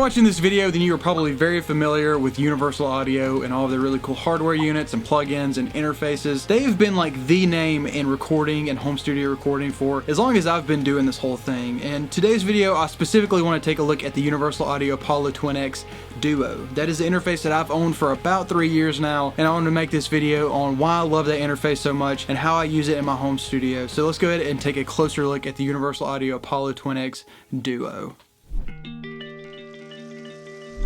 watching this video, then you are probably very familiar with Universal Audio and all of their really cool hardware units and plugins and interfaces. They've been like the name in recording and home studio recording for as long as I've been doing this whole thing. And today's video, I specifically want to take a look at the Universal Audio Apollo Twin X Duo. That is the interface that I've owned for about 3 years now, and I want to make this video on why I love that interface so much and how I use it in my home studio. So let's go ahead and take a closer look at the Universal Audio Apollo Twin X Duo.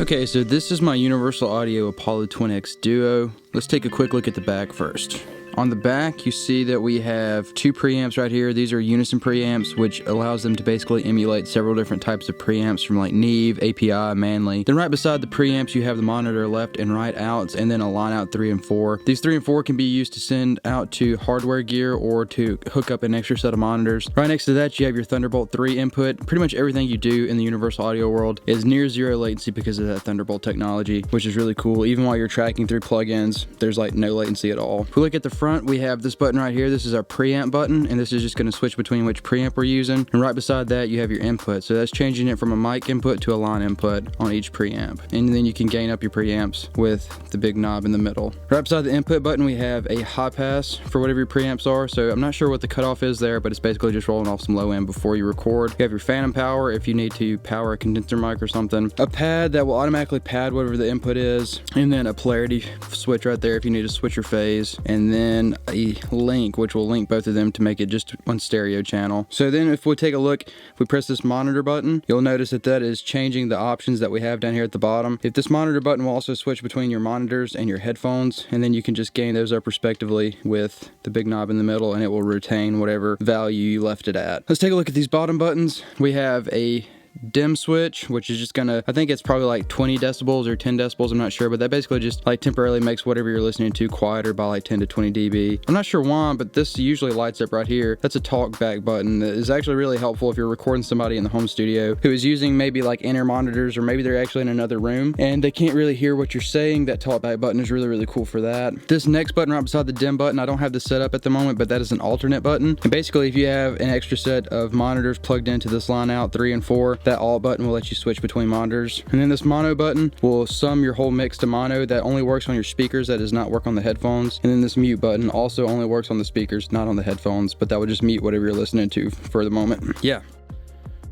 Okay, so this is my Universal Audio Apollo Twin X Duo. Let's take a quick look at the back first. On the back, you see that we have two preamps right here. These are unison preamps, which allows them to basically emulate several different types of preamps from like Neve, API, Manley. Then right beside the preamps, you have the monitor left and right outs, and then a line out 3 and 4. These 3 and 4 can be used to send out to hardware gear or to hook up an extra set of monitors. Right next to that, you have your Thunderbolt 3 input. Pretty much everything you do in the Universal Audio world is near zero latency because of that Thunderbolt technology, which is really cool. Even while you're tracking through plugins, there's like no latency at all. If we look at the front, we have this button right here. This is our preamp button, and this is just going to switch between which preamp we're using. And right beside that, you have your input. So that's changing it from a mic input to a line input on each preamp. And then you can gain up your preamps with the big knob in the middle. Right beside the input button, we have a high pass for whatever your preamps are. So I'm not sure what the cutoff is there, but it's basically just rolling off some low end before you record. You have your phantom power if you need to power a condenser mic or something. A pad that will automatically pad whatever the input is. And then a polarity switch right there if you need to switch your phase. And then a link, which will link both of them to make it just one stereo channel. So then if we take a look, if we press this monitor button, you'll notice that that is changing the options that we have down here at the bottom. If this monitor button will also switch between your monitors and your headphones, and then you can just gain those up respectively with the big knob in the middle, and it will retain whatever value you left it at. Let's take a look at these bottom buttons. We have a dim switch, which is just gonna, I think it's probably like 20 decibels or 10 decibels, I'm not sure, but that basically just like temporarily makes whatever you're listening to quieter by like 10 to 20 dB. I'm not sure why, but this usually lights up right here. That's a talk back button that is actually really helpful if you're recording somebody in the home studio who is using maybe like inner monitors, or maybe they're actually in another room and they can't really hear what you're saying. That talk back button is really, really cool for that. This next button right beside the dim button, I don't have this set up at the moment, but that is an alternate button. And basically if you have an extra set of monitors plugged into this line out 3 and 4, that alt button will let you switch between monitors. And then this mono button will sum your whole mix to mono. That only works on your speakers, that does not work on the headphones. And then this mute button also only works on the speakers, not on the headphones, but that will just mute whatever you're listening to for the moment. Yeah,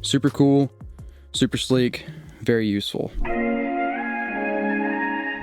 super cool, super sleek, very useful.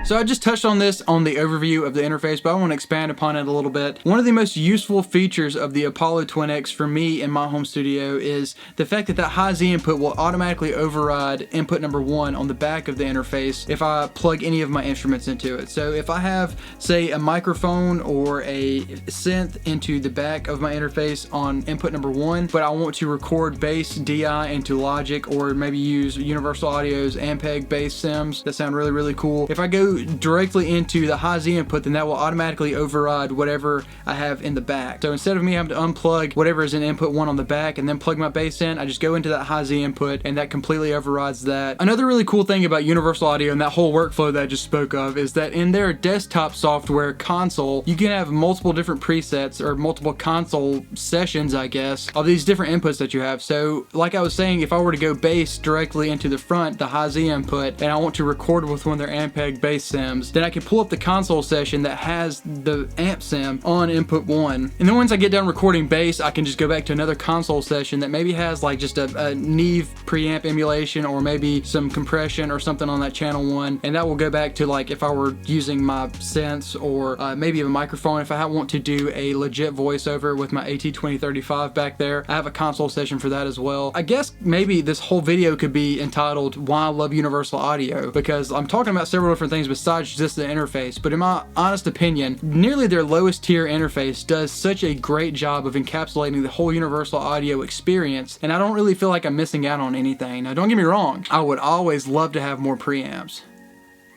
So I just touched on this on the overview of the interface, but I want to expand upon it a little bit. One of the most useful features of the Apollo Twin X for me in my home studio is the fact that high Z input will automatically override input number 1 on the back of the interface if I plug any of my instruments into it. So if I have, say, a microphone or a synth into the back of my interface on input number 1, but I want to record bass DI into Logic, or maybe use Universal Audio's Ampeg bass sims that sound really, really cool. If I go directly into the high Z input, then that will automatically override whatever I have in the back. So instead of me having to unplug whatever is in input 1 on the back and then plug my bass in, I just go into that high Z input and that completely overrides that. Another really cool thing about Universal Audio and that whole workflow that I just spoke of is that in their desktop software console, you can have multiple different presets or multiple console sessions, I guess, of these different inputs that you have. So like I was saying, if I were to go bass directly into the front, the high Z input, and I want to record with one of their Ampeg bass sims, then I can pull up the console session that has the amp sim on input 1. And then once I get done recording bass, I can just go back to another console session that maybe has like just a Neve preamp emulation, or maybe some compression or something on that channel 1. And that will go back to like if I were using my synths, or maybe a microphone. If I want to do a legit voiceover with my AT2035 back there, I have a console session for that as well. I guess maybe this whole video could be entitled Why I Love Universal Audio, because I'm talking about several different things besides just the interface, but in my honest opinion, nearly their lowest tier interface does such a great job of encapsulating the whole Universal Audio experience, and I don't really feel like I'm missing out on anything. Now don't get me wrong, I would always love to have more preamps,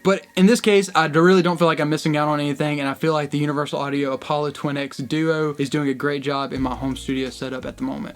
but in this case, I really don't feel like I'm missing out on anything, and I feel like the Universal Audio Apollo Twin X Duo is doing a great job in my home studio setup at the moment.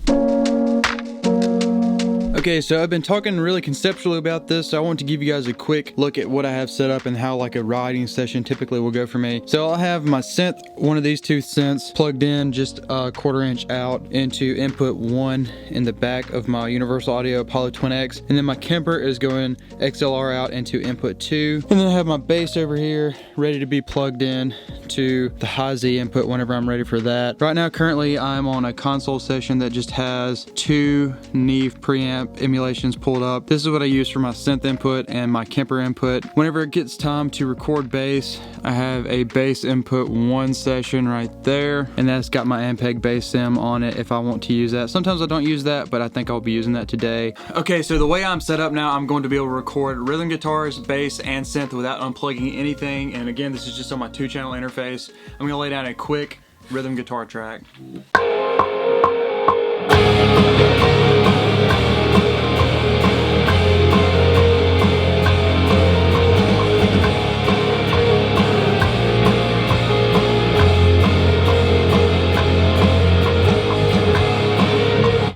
Okay, so I've been talking really conceptually about this, so I want to give you guys a quick look at what I have set up and how like a writing session typically will go for me. So I'll have my synth, one of these two synths, plugged in just a 1/4 inch out into input 1 in the back of my Universal Audio Apollo Twin X, and then my Kemper is going XLR out into input 2, and then I have my bass over here ready to be plugged in to the high Z input whenever I'm ready for that. Right now, currently I'm on a console session that just has 2 Neve preamp emulations pulled up. This is what I use for my synth input and my Kemper input. Whenever it gets time to record bass, I have a bass input 1 session right there, and that's got my Ampeg bass sim on it if I want to use that. Sometimes I don't use that, but I think I'll be using that today. Okay, so the way I'm set up now, I'm going to be able to record rhythm guitars, bass, and synth without unplugging anything. And again, this is just on my 2-channel interface. I'm gonna lay down a quick rhythm guitar track.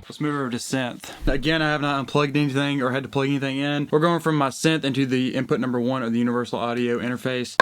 Let's move over to synth. Again, I have not unplugged anything or had to plug anything in. We're going from my synth into the input number 1 of the Universal Audio interface.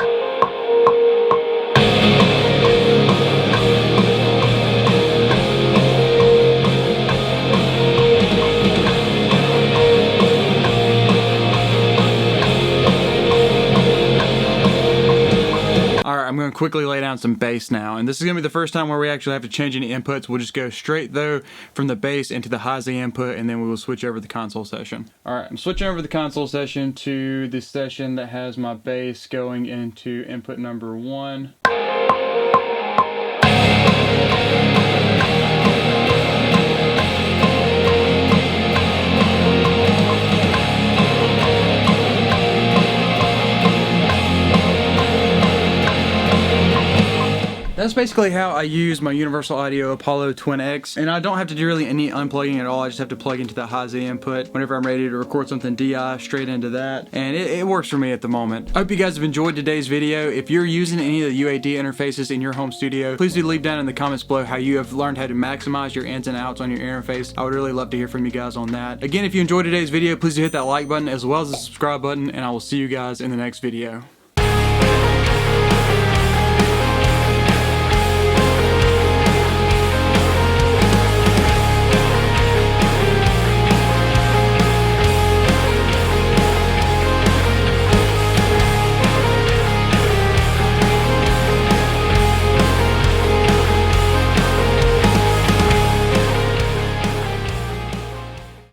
I'm going to quickly lay down some bass now, and this is going to be the first time where we actually have to change any inputs. We'll just go straight though from the bass into the high Z input, and then we will switch over the console session. Alright, I'm switching over the console session to the session that has my bass going into input number 1. That's basically how I use my Universal Audio Apollo Twin X, and I don't have to do really any unplugging at all. I just have to plug into the high Z input whenever I'm ready to record something DI straight into that, and it works for me at the moment. I hope you guys have enjoyed today's video. If you're using any of the UAD interfaces in your home studio, please do leave down in the comments below how you have learned how to maximize your ins and outs on your interface. I would really love to hear from you guys on that. Again, if you enjoyed today's video, please do hit that like button as well as the subscribe button, and I will see you guys in the next video.